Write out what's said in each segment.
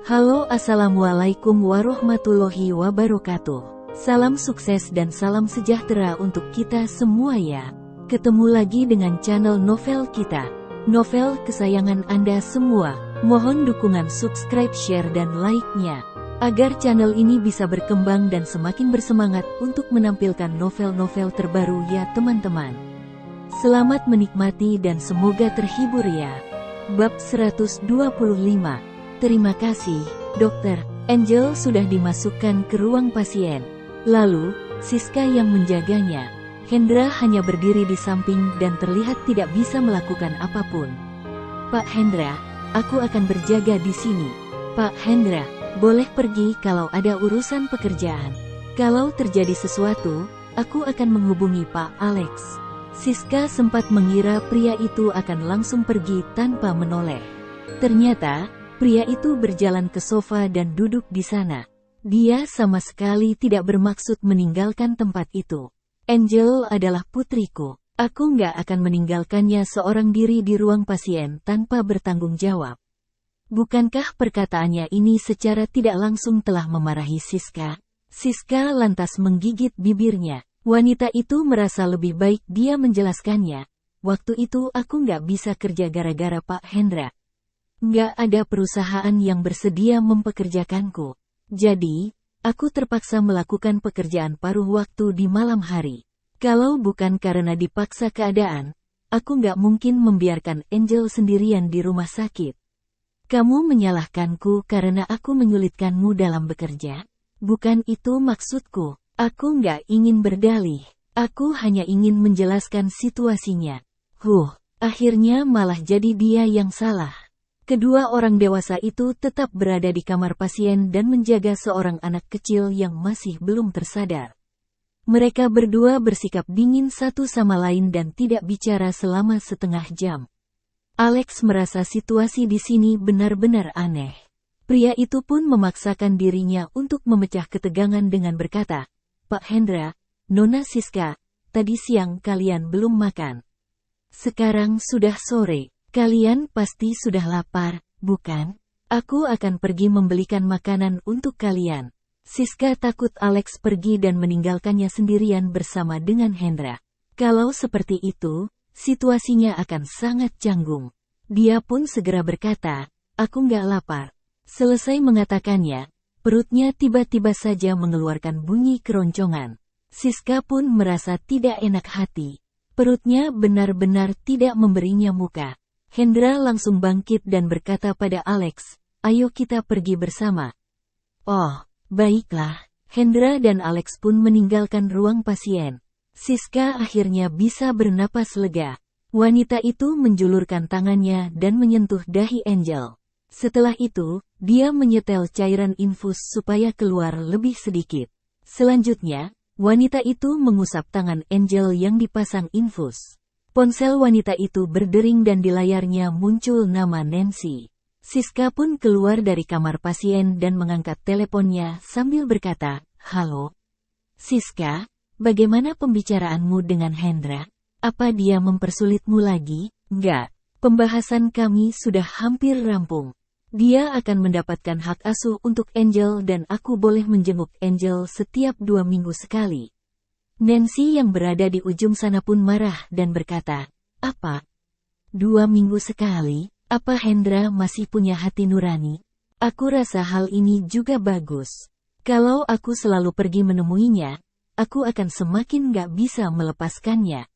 Halo, assalamualaikum warahmatullahi wabarakatuh. Salam sukses dan salam sejahtera untuk kita semua ya. Ketemu lagi dengan channel novel kita, novel kesayangan Anda semua. Mohon dukungan subscribe, share dan like-nya, agar channel ini bisa berkembang dan semakin bersemangat untuk menampilkan novel-novel terbaru ya teman-teman. Selamat menikmati dan semoga terhibur ya. Bab 125. Terima kasih, dokter. Angel sudah dimasukkan ke ruang pasien. Lalu, Siska yang menjaganya. Hendra hanya berdiri di samping dan terlihat tidak bisa melakukan apapun. Pak Hendra, aku akan berjaga di sini. Pak Hendra, boleh pergi kalau ada urusan pekerjaan. Kalau terjadi sesuatu, aku akan menghubungi Pak Alex. Siska sempat mengira pria itu akan langsung pergi tanpa menoleh. Ternyata, pria itu berjalan ke sofa dan duduk di sana. Dia sama sekali tidak bermaksud meninggalkan tempat itu. Angel adalah putriku. Aku nggak akan meninggalkannya seorang diri di ruang pasien tanpa bertanggung jawab. Bukankah perkataannya ini secara tidak langsung telah memarahi Siska? Siska lantas menggigit bibirnya. Wanita itu merasa lebih baik dia menjelaskannya. Waktu itu aku nggak bisa kerja gara-gara Pak Hendra. Nggak ada perusahaan yang bersedia mempekerjakanku. Jadi, aku terpaksa melakukan pekerjaan paruh waktu di malam hari. Kalau bukan karena dipaksa keadaan, aku nggak mungkin membiarkan Angel sendirian di rumah sakit. Kamu menyalahkanku karena aku menyulitkanmu dalam bekerja? Bukan itu maksudku. Aku nggak ingin berdalih. Aku hanya ingin menjelaskan situasinya. Akhirnya malah jadi dia yang salah. Kedua orang dewasa itu tetap berada di kamar pasien dan menjaga seorang anak kecil yang masih belum tersadar. Mereka berdua bersikap dingin satu sama lain dan tidak bicara selama setengah jam. Alex merasa situasi di sini benar-benar aneh. Pria itu pun memaksakan dirinya untuk memecah ketegangan dengan berkata, Pak Hendra, Nona Siska, tadi siang kalian belum makan. Sekarang sudah sore. Kalian pasti sudah lapar, bukan? Aku akan pergi membelikan makanan untuk kalian. Siska takut Alex pergi dan meninggalkannya sendirian bersama dengan Hendra. Kalau seperti itu, situasinya akan sangat canggung. Dia pun segera berkata, aku nggak lapar. Selesai mengatakannya, perutnya tiba-tiba saja mengeluarkan bunyi keroncongan. Siska pun merasa tidak enak hati. Perutnya benar-benar tidak memberinya muka. Hendra langsung bangkit dan berkata pada Alex, ayo kita pergi bersama. Oh, baiklah. Hendra dan Alex pun meninggalkan ruang pasien. Siska akhirnya bisa bernapas lega. Wanita itu menjulurkan tangannya dan menyentuh dahi Angel. Setelah itu, dia menyetel cairan infus supaya keluar lebih sedikit. Selanjutnya, wanita itu mengusap tangan Angel yang dipasang infus. Ponsel wanita itu berdering dan di layarnya muncul nama Nancy. Siska pun keluar dari kamar pasien dan mengangkat teleponnya sambil berkata, halo. Siska, bagaimana pembicaraanmu dengan Hendra? Apa dia mempersulitmu lagi? Enggak, pembahasan kami sudah hampir rampung. Dia akan mendapatkan hak asuh untuk Angel dan aku boleh menjenguk Angel setiap 2 minggu sekali. Nancy yang berada di ujung sana pun marah dan berkata, apa? 2 minggu sekali? Apa Hendra masih punya hati nurani? Aku rasa hal ini juga bagus. Kalau aku selalu pergi menemuinya, aku akan semakin gak bisa melepaskannya.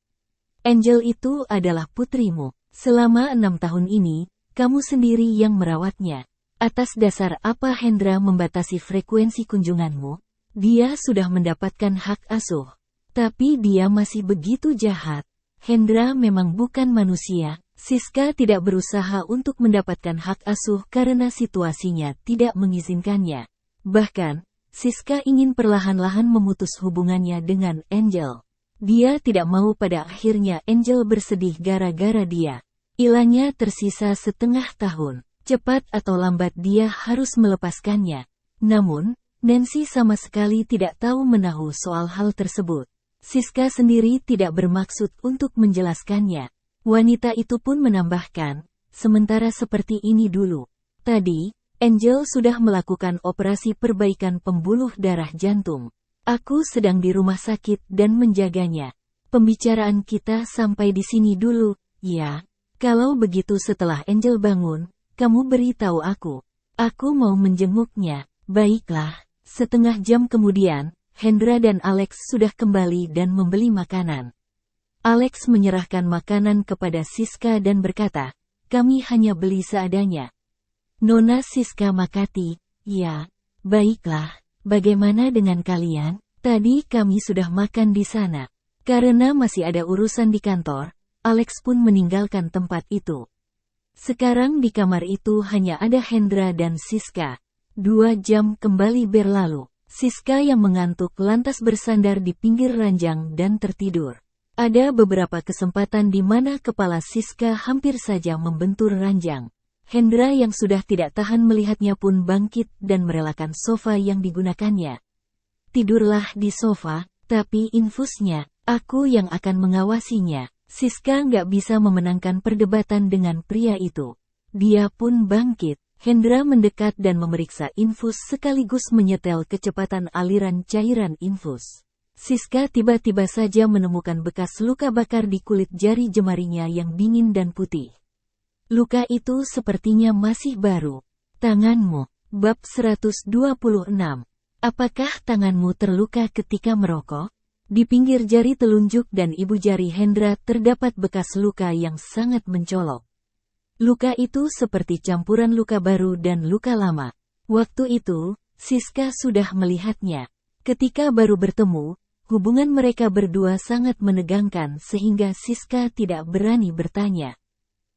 Angel itu adalah putrimu. Selama 6 tahun ini, kamu sendiri yang merawatnya. Atas dasar apa Hendra membatasi frekuensi kunjunganmu? Dia sudah mendapatkan hak asuh. Tapi dia masih begitu jahat. Hendra memang bukan manusia. Siska tidak berusaha untuk mendapatkan hak asuh karena situasinya tidak mengizinkannya. Bahkan, Siska ingin perlahan-lahan memutus hubungannya dengan Angel. Dia tidak mau pada akhirnya Angel bersedih gara-gara dia. Ilanya tersisa setengah tahun. Cepat atau lambat dia harus melepaskannya. Namun, Nancy sama sekali tidak tahu menahu soal hal tersebut. Siska sendiri tidak bermaksud untuk menjelaskannya. Wanita itu pun menambahkan, sementara seperti ini dulu. Tadi, Angel sudah melakukan operasi perbaikan pembuluh darah jantung. Aku sedang di rumah sakit dan menjaganya. Pembicaraan kita sampai di sini dulu, ya. Kalau begitu setelah Angel bangun, kamu beritahu aku. Aku mau menjenguknya. Baiklah. Setengah jam kemudian, Hendra dan Alex sudah kembali dan membeli makanan. Alex menyerahkan makanan kepada Siska dan berkata, kami hanya beli seadanya. Nona Siska Makati, ya. Baiklah, bagaimana dengan kalian? Tadi kami sudah makan di sana. Karena masih ada urusan di kantor, Alex pun meninggalkan tempat itu. Sekarang di kamar itu hanya ada Hendra dan Siska. 2 jam kembali berlalu. Siska yang mengantuk lantas bersandar di pinggir ranjang dan tertidur. Ada beberapa kesempatan di mana kepala Siska hampir saja membentur ranjang. Hendra yang sudah tidak tahan melihatnya pun bangkit dan merelakan sofa yang digunakannya. Tidurlah di sofa, tapi infusnya, aku yang akan mengawasinya. Siska nggak bisa memenangkan perdebatan dengan pria itu. Dia pun bangkit. Hendra mendekat dan memeriksa infus sekaligus menyetel kecepatan aliran cairan infus. Siska tiba-tiba saja menemukan bekas luka bakar di kulit jari jemarinya yang dingin dan putih. Luka itu sepertinya masih baru. Tanganmu. Bab 126. Apakah tanganmu terluka ketika merokok? Di pinggir jari telunjuk dan ibu jari Hendra terdapat bekas luka yang sangat mencolok. Luka itu seperti campuran luka baru dan luka lama. Waktu itu, Siska sudah melihatnya. Ketika baru bertemu, hubungan mereka berdua sangat menegangkan sehingga Siska tidak berani bertanya.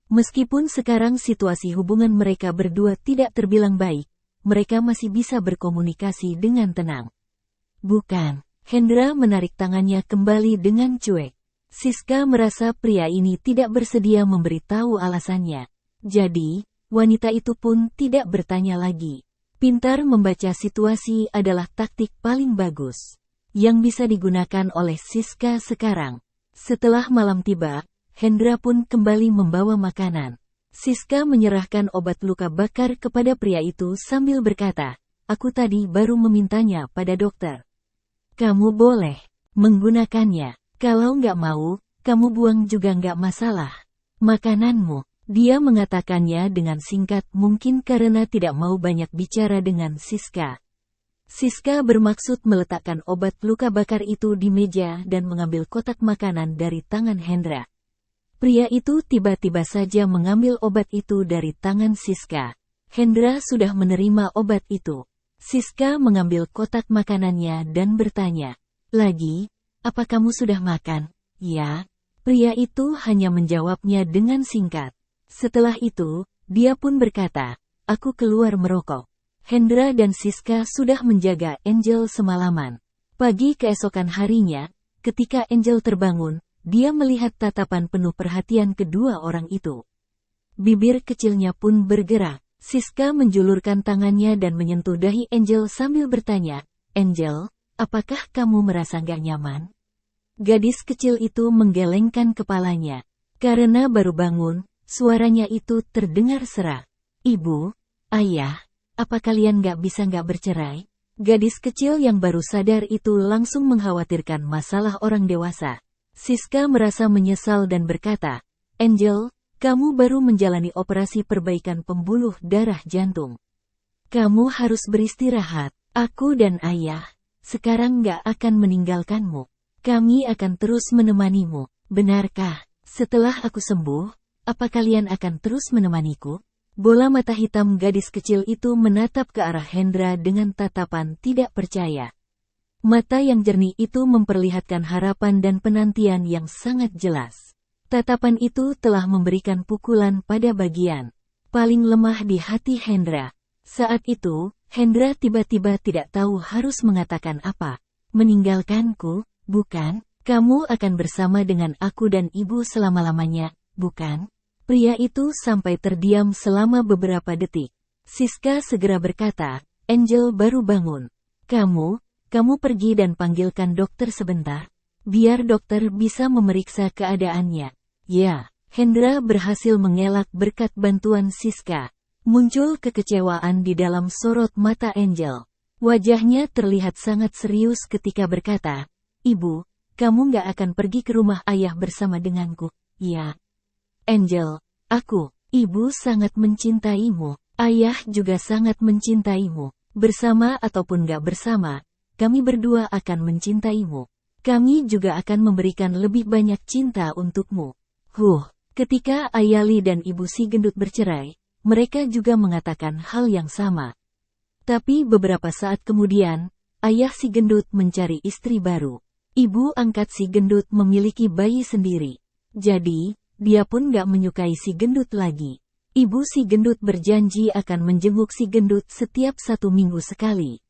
Meskipun sekarang situasi hubungan mereka berdua tidak terbilang baik, mereka masih bisa berkomunikasi dengan tenang. Bukan, Hendra menarik tangannya kembali dengan cuek. Siska merasa pria ini tidak bersedia memberitahu alasannya. Jadi, wanita itu pun tidak bertanya lagi. Pintar membaca situasi adalah taktik paling bagus yang bisa digunakan oleh Siska sekarang. Setelah malam tiba, Hendra pun kembali membawa makanan. Siska menyerahkan obat luka bakar kepada pria itu sambil berkata, aku tadi baru memintanya pada dokter. Kamu boleh menggunakannya. Kalau nggak mau, kamu buang juga nggak masalah. Makananmu. Dia mengatakannya dengan singkat mungkin karena tidak mau banyak bicara dengan Siska. Siska bermaksud meletakkan obat luka bakar itu di meja dan mengambil kotak makanan dari tangan Hendra. Pria itu tiba-tiba saja mengambil obat itu dari tangan Siska. Hendra sudah menerima obat itu. Siska mengambil kotak makanannya dan bertanya, lagi, apa kamu sudah makan? Ya. Pria itu hanya menjawabnya dengan singkat. Setelah itu, dia pun berkata, aku keluar merokok. Hendra dan Siska sudah menjaga Angel semalaman. Pagi keesokan harinya, ketika Angel terbangun, dia melihat tatapan penuh perhatian kedua orang itu. Bibir kecilnya pun bergerak. Siska menjulurkan tangannya dan menyentuh dahi Angel sambil bertanya, Angel, apakah kamu merasa gak nyaman? Gadis kecil itu menggelengkan kepalanya. Karena baru bangun, suaranya itu terdengar serak. Ibu, ayah, apa kalian gak bisa bercerai? Gadis kecil yang baru sadar itu langsung mengkhawatirkan masalah orang dewasa. Siska merasa menyesal dan berkata, Angel, kamu baru menjalani operasi perbaikan pembuluh darah jantung. Kamu harus beristirahat. Aku dan ayah, sekarang gak akan meninggalkanmu. Kami akan terus menemanimu. Benarkah? Setelah aku sembuh, apa kalian akan terus menemaniku? Bola mata hitam gadis kecil itu menatap ke arah Hendra dengan tatapan tidak percaya. Mata yang jernih itu memperlihatkan harapan dan penantian yang sangat jelas. Tatapan itu telah memberikan pukulan pada bagian paling lemah di hati Hendra. Saat itu, Hendra tiba-tiba tidak tahu harus mengatakan apa. Meninggalkanku, bukan? Kamu akan bersama dengan aku dan ibu selama-lamanya, bukan? Pria itu sampai terdiam selama beberapa detik. Siska segera berkata, Angel baru bangun. Kamu pergi dan panggilkan dokter sebentar. Biar dokter bisa memeriksa keadaannya. Ya, Hendra berhasil mengelak berkat bantuan Siska. Muncul kekecewaan di dalam sorot mata Angel. Wajahnya terlihat sangat serius ketika berkata, "Ibu, kamu nggak akan pergi ke rumah ayah bersama denganku, ya?" "Angel, ibu sangat mencintaimu. Ayah juga sangat mencintaimu. Bersama ataupun nggak bersama, kami berdua akan mencintaimu. Kami juga akan memberikan lebih banyak cinta untukmu." Ketika Ayali dan ibu si gendut bercerai, mereka juga mengatakan hal yang sama. Tapi beberapa saat kemudian, ayah si gendut mencari istri baru. Ibu angkat si gendut memiliki bayi sendiri. Jadi, dia pun gak menyukai si gendut lagi. Ibu si gendut berjanji akan menjenguk si gendut setiap 1 minggu sekali.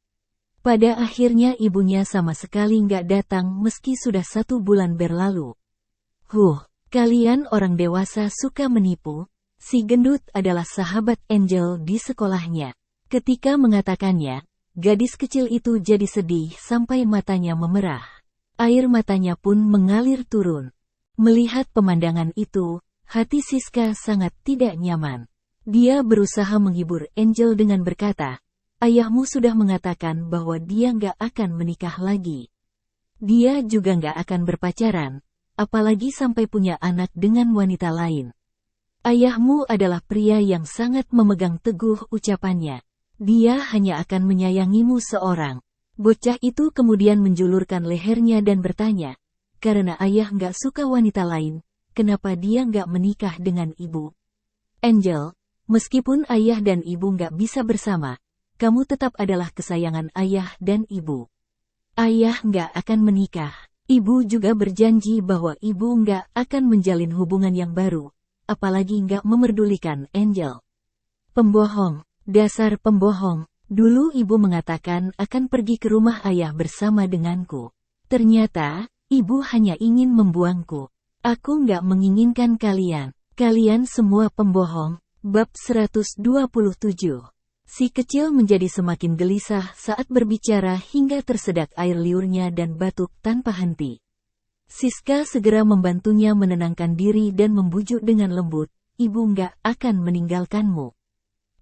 Pada akhirnya ibunya sama sekali gak datang meski sudah 1 bulan berlalu. Kalian orang dewasa suka menipu. Si gendut adalah sahabat Angel di sekolahnya. Ketika mengatakannya, gadis kecil itu jadi sedih sampai matanya memerah. Air matanya pun mengalir turun. Melihat pemandangan itu, hati Siska sangat tidak nyaman. Dia berusaha menghibur Angel dengan berkata, "Ayahmu sudah mengatakan bahwa dia nggak akan menikah lagi. Dia juga nggak akan berpacaran, apalagi sampai punya anak dengan wanita lain. Ayahmu adalah pria yang sangat memegang teguh ucapannya. Dia hanya akan menyayangimu seorang." Bocah itu kemudian menjulurkan lehernya dan bertanya, "Karena ayah nggak suka wanita lain, kenapa dia nggak menikah dengan ibu?" "Angel, meskipun ayah dan ibu nggak bisa bersama, kamu tetap adalah kesayangan ayah dan ibu. Ayah nggak akan menikah. Ibu juga berjanji bahwa ibu nggak akan menjalin hubungan yang baru, apalagi nggak memerdulikan Angel." "Pembohong, dasar pembohong. Dulu ibu mengatakan akan pergi ke rumah ayah bersama denganku. Ternyata, ibu hanya ingin membuangku. Aku nggak menginginkan kalian. Kalian semua pembohong." Bab 127. Si kecil menjadi semakin gelisah saat berbicara hingga tersedak air liurnya dan batuk tanpa henti. Siska segera membantunya menenangkan diri dan membujuk dengan lembut, "Ibu nggak akan meninggalkanmu.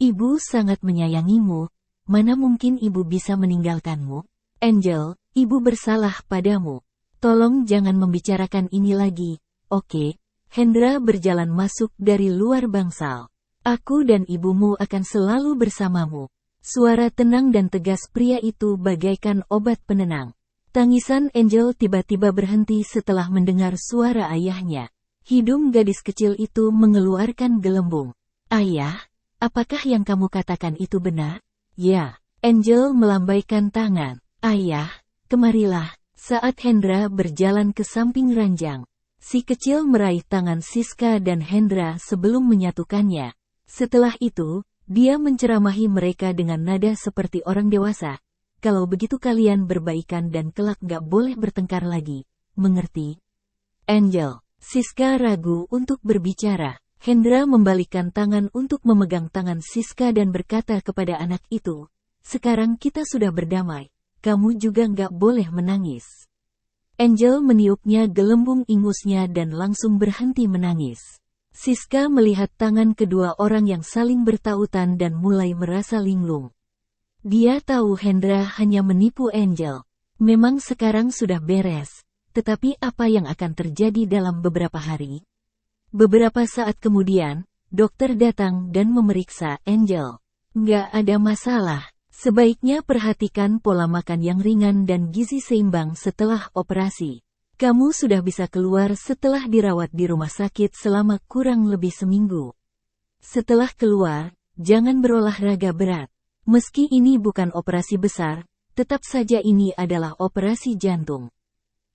Ibu sangat menyayangimu. Mana mungkin ibu bisa meninggalkanmu? Angel, ibu bersalah padamu. Tolong jangan membicarakan ini lagi, oke?" Hendra berjalan masuk dari luar bangsal. "Aku dan ibumu akan selalu bersamamu." Suara tenang dan tegas pria itu bagaikan obat penenang. Tangisan Angel tiba-tiba berhenti setelah mendengar suara ayahnya. Hidung gadis kecil itu mengeluarkan gelembung. "Ayah, apakah yang kamu katakan itu benar?" "Ya." Angel melambaikan tangan. "Ayah, kemarilah." Saat Hendra berjalan ke samping ranjang, si kecil meraih tangan Siska dan Hendra sebelum menyatukannya. Setelah itu, dia menceramahi mereka dengan nada seperti orang dewasa. "Kalau begitu kalian berbaikan dan kelak gak boleh bertengkar lagi, mengerti?" "Angel." Siska ragu untuk berbicara. Hendra membalikkan tangan untuk memegang tangan Siska dan berkata kepada anak itu, "Sekarang kita sudah berdamai, kamu juga gak boleh menangis." Angel meniupnya gelembung ingusnya dan langsung berhenti menangis. Siska melihat tangan kedua orang yang saling bertautan dan mulai merasa linglung. Dia tahu Hendra hanya menipu Angel. Memang sekarang sudah beres, tetapi apa yang akan terjadi dalam beberapa hari? Beberapa saat kemudian, dokter datang dan memeriksa Angel. "Nggak ada masalah. Sebaiknya perhatikan pola makan yang ringan dan gizi seimbang setelah operasi. Kamu sudah bisa keluar setelah dirawat di rumah sakit selama kurang lebih seminggu. Setelah keluar, jangan berolahraga berat. Meski ini bukan operasi besar, tetap saja ini adalah operasi jantung.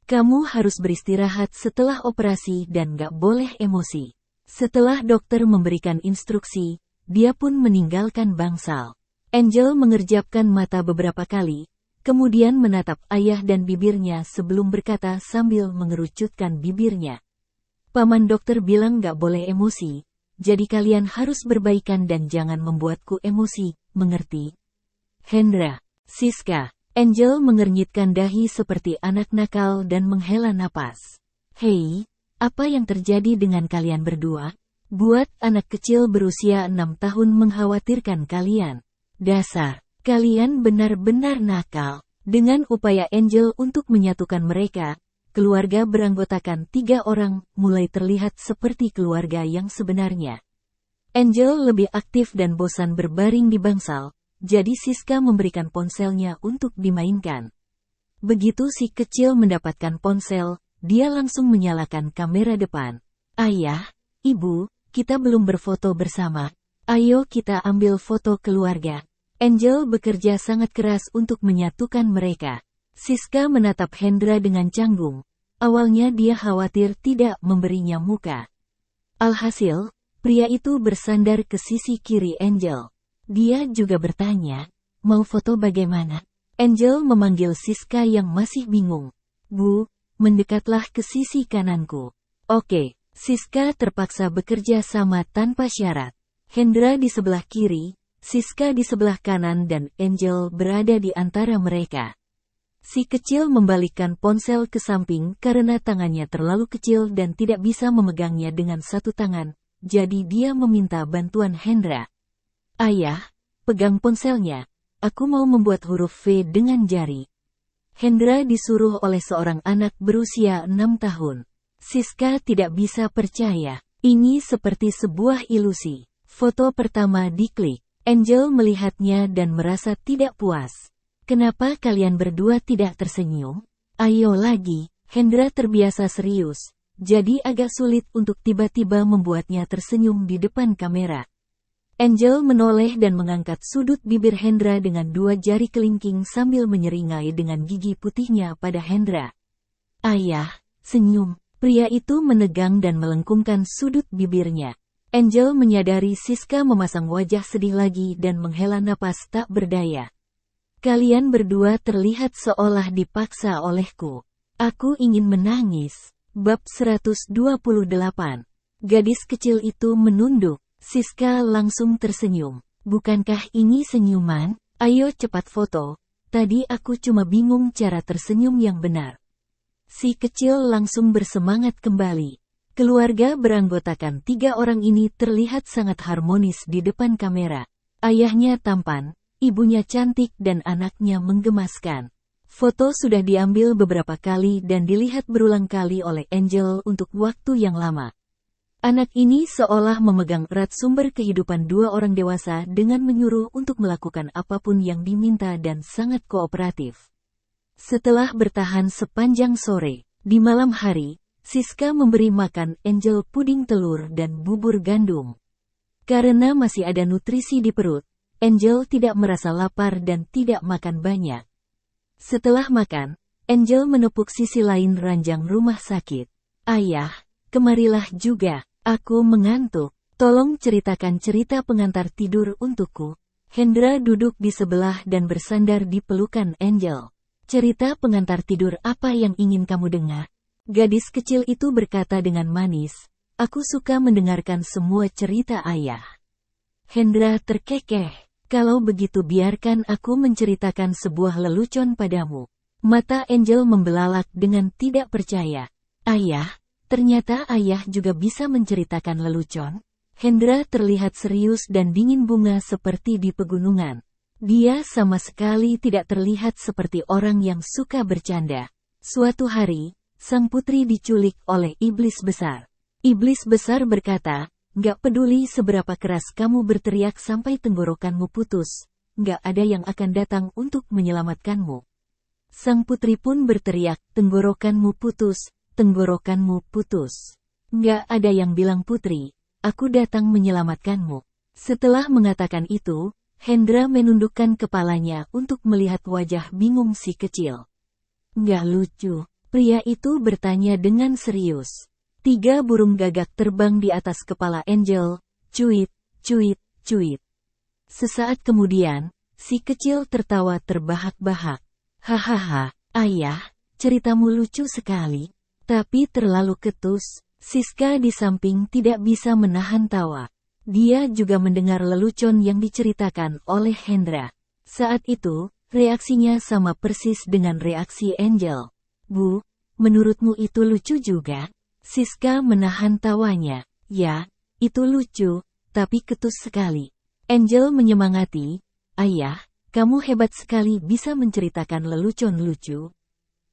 Kamu harus beristirahat setelah operasi dan gak boleh emosi." Setelah dokter memberikan instruksi, dia pun meninggalkan bangsal. Angel mengerjapkan mata beberapa kali, kemudian menatap ayah dan bibirnya sebelum berkata sambil mengerucutkan bibirnya, "Paman dokter bilang gak boleh emosi, jadi kalian harus berbaikan dan jangan membuatku emosi, mengerti?" "Hendra." "Siska." Angel mengernyitkan dahi seperti anak nakal dan menghela napas. "Hei, apa yang terjadi dengan kalian berdua? Buat anak kecil berusia 6 tahun mengkhawatirkan kalian. Dasar, kalian benar-benar nakal. Dengan upaya Angel untuk menyatukan mereka, keluarga beranggotakan 3 orang mulai terlihat seperti keluarga yang sebenarnya. Angel lebih aktif dan bosan berbaring di bangsal, jadi Siska memberikan ponselnya untuk dimainkan. Begitu si kecil mendapatkan ponsel, dia langsung menyalakan kamera depan. Ayah, ibu, kita belum berfoto bersama. Ayo kita ambil foto keluarga. Angel bekerja sangat keras untuk menyatukan mereka. Siska menatap Hendra dengan canggung. Awalnya dia khawatir tidak memberinya muka. Alhasil, pria itu bersandar ke sisi kiri Angel. Dia juga bertanya, mau foto bagaimana? Angel memanggil Siska yang masih bingung. Bu, mendekatlah ke sisi kananku. Oke. Siska terpaksa bekerja sama tanpa syarat. Hendra di sebelah kiri, Siska di sebelah kanan dan Angel berada di antara mereka. Si kecil membalikkan ponsel ke samping karena tangannya terlalu kecil dan tidak bisa memegangnya dengan satu tangan, jadi dia meminta bantuan Hendra. Ayah, pegang ponselnya, aku mau membuat huruf V dengan jari. Hendra disuruh oleh seorang anak berusia 6 tahun. Siska tidak bisa percaya. Ini seperti sebuah ilusi. Foto pertama diklik. Angel melihatnya dan merasa tidak puas. Kenapa kalian berdua tidak tersenyum? Ayo lagi. Hendra terbiasa serius, jadi agak sulit untuk tiba-tiba membuatnya tersenyum di depan kamera. Angel menoleh dan mengangkat sudut bibir Hendra dengan 2 jari kelingking sambil menyeringai dengan gigi putihnya pada Hendra. Ayah, senyum. Pria itu menegang dan melengkungkan sudut bibirnya. Angel menyadari Siska memasang wajah sedih lagi dan menghela napas tak berdaya. Kalian berdua terlihat seolah dipaksa olehku. Aku ingin menangis. Bab 128. Gadis kecil itu menunduk. Siska langsung tersenyum. Bukankah ini senyuman? Ayo cepat foto. Tadi aku cuma bingung cara tersenyum yang benar. Si kecil langsung bersemangat kembali. Keluarga beranggotakan 3 orang ini terlihat sangat harmonis di depan kamera. Ayahnya tampan, ibunya cantik dan anaknya menggemaskan. Foto sudah diambil beberapa kali dan dilihat berulang kali oleh Angel untuk waktu yang lama. Anak ini seolah memegang erat sumber kehidupan 2 orang dewasa dengan menyuruh untuk melakukan apapun yang diminta dan sangat kooperatif. Setelah bertahan sepanjang sore, di malam hari, Siska memberi makan Angel puding telur dan bubur gandum. Karena masih ada nutrisi di perut, Angel tidak merasa lapar dan tidak makan banyak. Setelah makan, Angel menepuk sisi lain ranjang rumah sakit. Ayah, kemarilah juga, aku mengantuk. Tolong ceritakan cerita pengantar tidur untukku. Hendra duduk di sebelah dan bersandar di pelukan Angel. Cerita pengantar tidur apa yang ingin kamu dengar? Gadis kecil itu berkata dengan manis, aku suka mendengarkan semua cerita ayah. Hendra terkekeh, kalau begitu biarkan aku menceritakan sebuah lelucon padamu. Mata Angel membelalak dengan tidak percaya. Ayah, ternyata ayah juga bisa menceritakan lelucon? Hendra terlihat serius dan dingin bunga seperti di pegunungan. Dia sama sekali tidak terlihat seperti orang yang suka bercanda. Suatu hari, sang putri diculik oleh iblis besar. Iblis besar berkata, "Nggak peduli seberapa keras kamu berteriak sampai tenggorokanmu putus, nggak ada yang akan datang untuk menyelamatkanmu." Sang putri pun berteriak, "Tenggorokanmu putus, tenggorokanmu putus." Nggak ada yang bilang putri, "Aku datang menyelamatkanmu." Setelah mengatakan itu, Hendra menundukkan kepalanya untuk melihat wajah bingung si kecil. Nggak lucu, pria itu bertanya dengan serius. 3 burung gagak terbang di atas kepala Angel, cuit, cuit, cuit. Sesaat kemudian, si kecil tertawa terbahak-bahak. Hahaha, ayah, ceritamu lucu sekali, tapi terlalu ketus. Siska di samping tidak bisa menahan tawa. Dia juga mendengar lelucon yang diceritakan oleh Hendra. Saat itu, reaksinya sama persis dengan reaksi Angel. Bu, menurutmu itu lucu juga? Siska menahan tawanya. Ya, Itu lucu, tapi ketus sekali. Angel menyemangati, ayah, kamu hebat sekali bisa menceritakan lelucon lucu.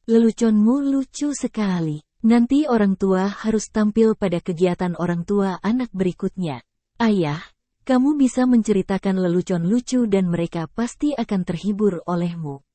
Leluconmu lucu sekali. Nanti orang tua harus tampil pada kegiatan orang tua anak berikutnya. Ayah, kamu bisa menceritakan lelucon lucu dan mereka pasti akan terhibur olehmu.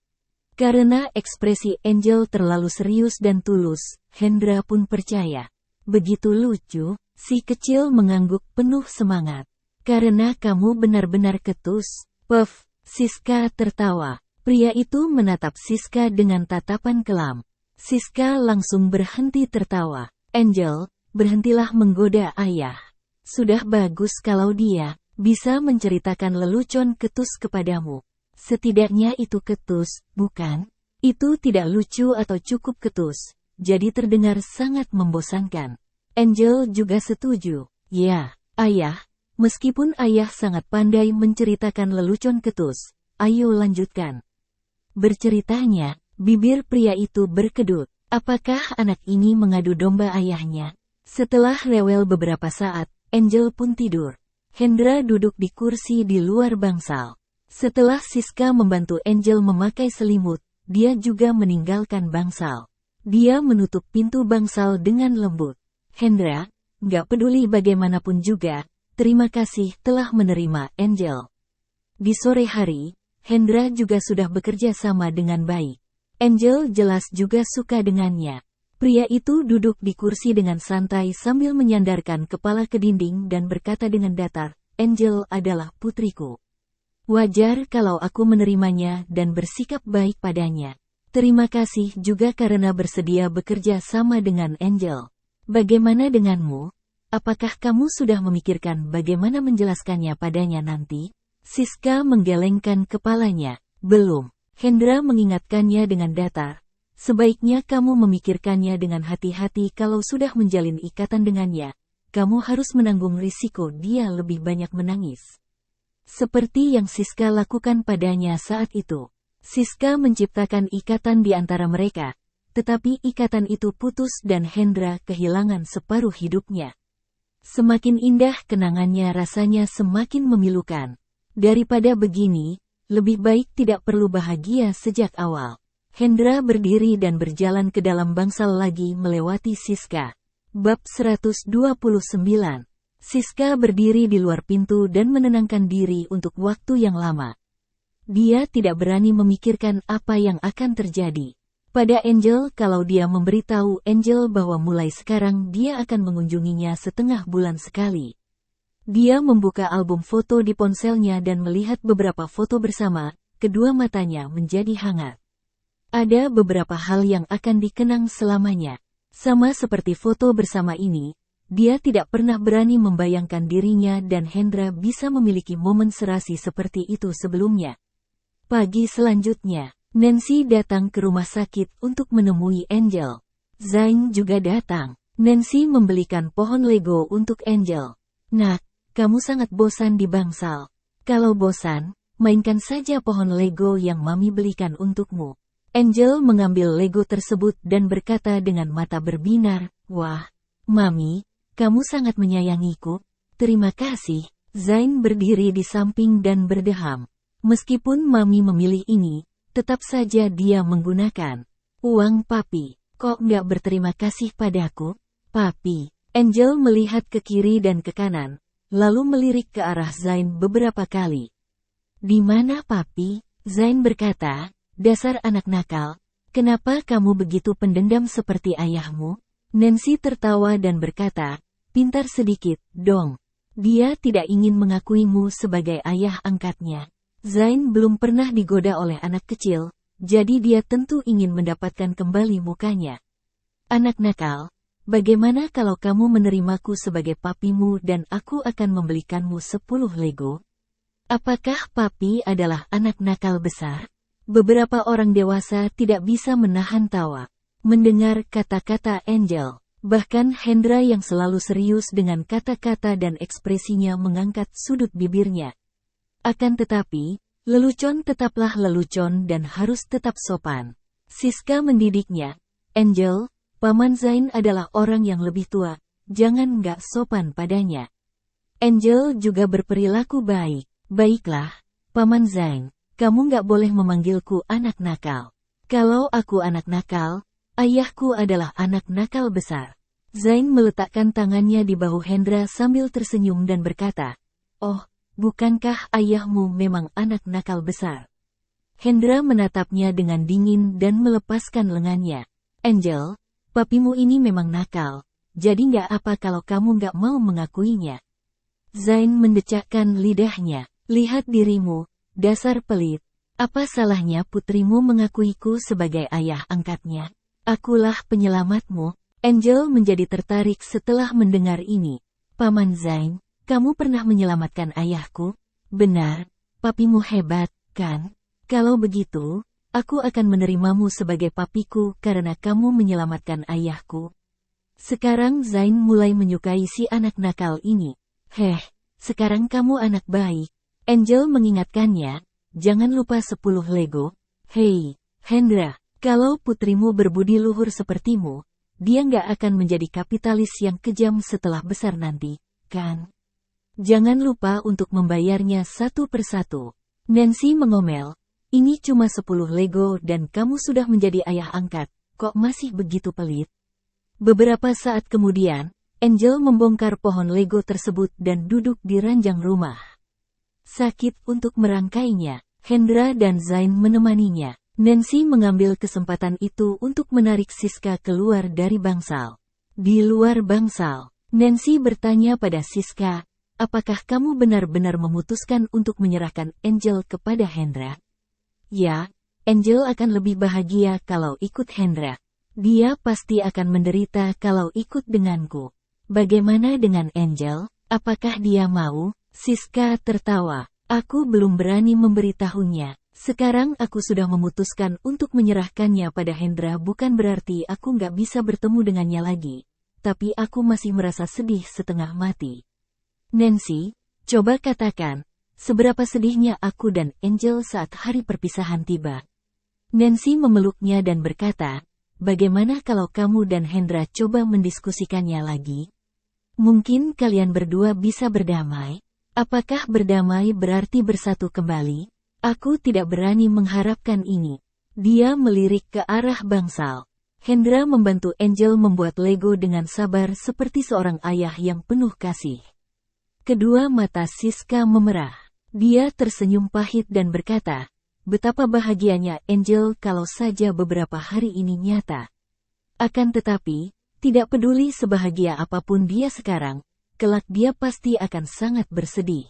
Karena ekspresi Angel terlalu serius dan tulus, Hendra pun percaya. Begitu lucu, si kecil mengangguk penuh semangat. Karena kamu benar-benar ketus. Puff, Siska tertawa. Pria itu menatap Siska dengan tatapan kelam. Siska langsung berhenti tertawa. Angel, berhentilah menggoda ayah. Sudah bagus kalau dia bisa menceritakan lelucon ketus kepadamu. Setidaknya itu ketus, bukan? Itu tidak lucu atau cukup ketus, jadi terdengar sangat membosankan. Angel juga setuju. Ya, ayah, meskipun ayah sangat pandai menceritakan lelucon ketus, ayo lanjutkan. Berceritanya, bibir pria itu berkedut. Apakah anak ini mengadu domba ayahnya? Setelah rewel beberapa saat, Angel pun tidur. Hendra duduk di kursi di luar bangsal. Setelah Siska membantu Angel memakai selimut, dia juga meninggalkan bangsal. Dia menutup pintu bangsal dengan lembut. Hendra, gak peduli bagaimanapun juga, terima kasih telah menerima Angel. Di sore hari, Hendra juga sudah bekerja sama dengan baik. Angel jelas juga suka dengannya. Pria itu duduk di kursi dengan santai sambil menyandarkan kepala ke dinding dan berkata dengan datar, Angel adalah putriku. Wajar kalau aku menerimanya dan bersikap baik padanya. Terima kasih juga karena bersedia bekerja sama dengan Angel. Bagaimana denganmu? Apakah kamu sudah memikirkan bagaimana menjelaskannya padanya nanti? Siska menggelengkan kepalanya. Belum. Hendra mengingatkannya dengan datar. Sebaiknya kamu memikirkannya dengan hati-hati kalau sudah menjalin ikatan dengannya. Kamu harus menanggung risiko dia lebih banyak menangis. Seperti yang Siska lakukan padanya saat itu. Siska menciptakan ikatan di antara mereka. Tetapi ikatan itu putus dan Hendra kehilangan separuh hidupnya. Semakin indah kenangannya rasanya semakin memilukan. Daripada begini, lebih baik tidak perlu bahagia sejak awal. Hendra berdiri dan berjalan ke dalam bangsal lagi melewati Siska. Bab 129. Siska berdiri di luar pintu dan menenangkan diri untuk waktu yang lama. Dia tidak berani memikirkan apa yang akan terjadi. Pada Angel kalau dia memberitahu Angel bahwa mulai sekarang dia akan mengunjunginya setengah bulan sekali. Dia membuka album foto di ponselnya dan melihat beberapa foto bersama, kedua matanya menjadi hangat. Ada beberapa hal yang akan dikenang selamanya. Sama seperti foto bersama ini, dia tidak pernah berani membayangkan dirinya dan Hendra bisa memiliki momen serasi seperti itu sebelumnya. Pagi selanjutnya, Nancy datang ke rumah sakit untuk menemui Angel. Zain juga datang. Nancy membelikan pohon Lego untuk Angel. Nak, kamu sangat bosan di bangsal. Kalau bosan, mainkan saja pohon Lego yang Mami belikan untukmu. Angel mengambil Lego tersebut dan berkata dengan mata berbinar, wah, Mami, kamu sangat menyayangiku. Terima kasih. Zain berdiri di samping dan berdeham. Meskipun Mami memilih ini, tetap saja dia menggunakan uang Papi. Kok nggak berterima kasih padaku, Papi? Angel melihat ke kiri dan ke kanan, lalu melirik ke arah Zain beberapa kali. Di mana Papi? Zain berkata, dasar anak nakal, kenapa kamu begitu pendendam seperti ayahmu? Nancy tertawa dan berkata, pintar sedikit, dong. Dia tidak ingin mengakuimu sebagai ayah angkatnya. Zain belum pernah digoda oleh anak kecil, jadi dia tentu ingin mendapatkan kembali mukanya. Anak nakal, bagaimana kalau kamu menerimaku sebagai papimu dan aku akan membelikanmu 10 Lego? Apakah Papi adalah anak nakal besar? Beberapa orang dewasa tidak bisa menahan tawa mendengar kata-kata Angel. Bahkan Hendra yang selalu serius dengan kata-kata dan ekspresinya mengangkat sudut bibirnya. Akan tetapi, lelucon tetaplah lelucon dan harus tetap sopan. Siska mendidiknya, Angel, Paman Zain adalah orang yang lebih tua, jangan nggak sopan padanya. Angel juga berperilaku baik. Baiklah, Paman Zain, kamu nggak boleh memanggilku anak nakal. Kalau aku anak nakal, ayahku adalah anak nakal besar. Zain meletakkan tangannya di bahu Hendra sambil tersenyum dan berkata, "Oh, bukankah ayahmu memang anak nakal besar?" Hendra menatapnya dengan dingin dan melepaskan lengannya. "Angel, papimu ini memang nakal, jadi nggak apa kalau kamu nggak mau mengakuinya." Zain mendecakkan lidahnya. "Lihat dirimu, dasar pelit. Apa salahnya putrimu mengakuiku sebagai ayah angkatnya? Akulah penyelamatmu." Angel menjadi tertarik setelah mendengar ini. "Paman Zain, kamu pernah menyelamatkan ayahku?" "Benar, papimu hebat, kan? Kalau begitu, aku akan menerimamu sebagai papiku karena kamu menyelamatkan ayahku." Sekarang Zain mulai menyukai si anak nakal ini. Sekarang kamu anak baik. Angel mengingatkannya, "Jangan lupa 10 Lego. Hei, Hendra, kalau putrimu berbudi luhur sepertimu, dia nggak akan menjadi kapitalis yang kejam setelah besar nanti, kan? Jangan lupa untuk membayarnya satu persatu." Nancy mengomel, "Ini cuma 10 Lego dan kamu sudah menjadi ayah angkat, kok masih begitu pelit?" Beberapa saat kemudian, Angel membongkar pohon Lego tersebut dan duduk di ranjang rumah. Sakit untuk merangkainya, Hendra dan Zain menemaninya. Nancy mengambil kesempatan itu untuk menarik Siska keluar dari bangsal. Di luar bangsal, Nancy bertanya pada Siska, "Apakah kamu benar-benar memutuskan untuk menyerahkan Angel kepada Hendra?" "Ya, Angel akan lebih bahagia kalau ikut Hendra. Dia pasti akan menderita kalau ikut denganku. Bagaimana dengan Angel? Apakah dia mau?" Siska tertawa. "Aku belum berani memberitahunya. Sekarang aku sudah memutuskan untuk menyerahkannya pada Hendra, bukan berarti aku nggak bisa bertemu dengannya lagi. Tapi aku masih merasa sedih setengah mati." "Nancy, coba katakan, seberapa sedihnya aku dan Angel saat hari perpisahan tiba?" Nancy memeluknya dan berkata, "Bagaimana kalau kamu dan Hendra coba mendiskusikannya lagi? Mungkin kalian berdua bisa berdamai." "Apakah berdamai berarti bersatu kembali? Aku tidak berani mengharapkan ini." Dia melirik ke arah bangsal. Hendra membantu Angel membuat Lego dengan sabar seperti seorang ayah yang penuh kasih. Kedua mata Siska memerah. Dia tersenyum pahit dan berkata, "Betapa bahagianya Angel kalau saja beberapa hari ini nyata. Akan tetapi, tidak peduli sebahagia apapun dia sekarang, kelak dia pasti akan sangat bersedih."